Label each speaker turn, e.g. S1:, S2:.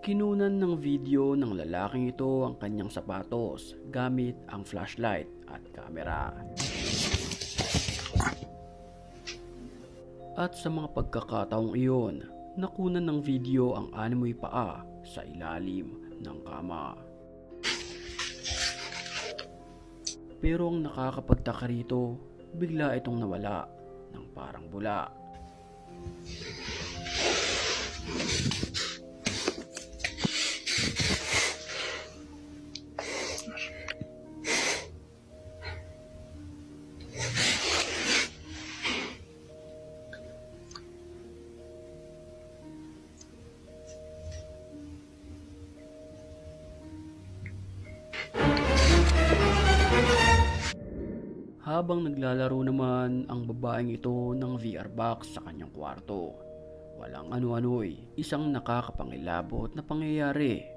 S1: Kinunan ng video ng lalaking ito ang kanyang sapatos gamit ang flashlight at kamera. At sa mga pagkakataong iyon, nakunan ng video ang animoy paa sa ilalim ng kama. Pero ang nakakapagtaka rito, bigla itong nawala ng parang bula. Habang naglalaro naman ang babaeng ito ng VR box sa kanyang kwarto, walang ano-ano'y isang nakakapangilabot na pangyayari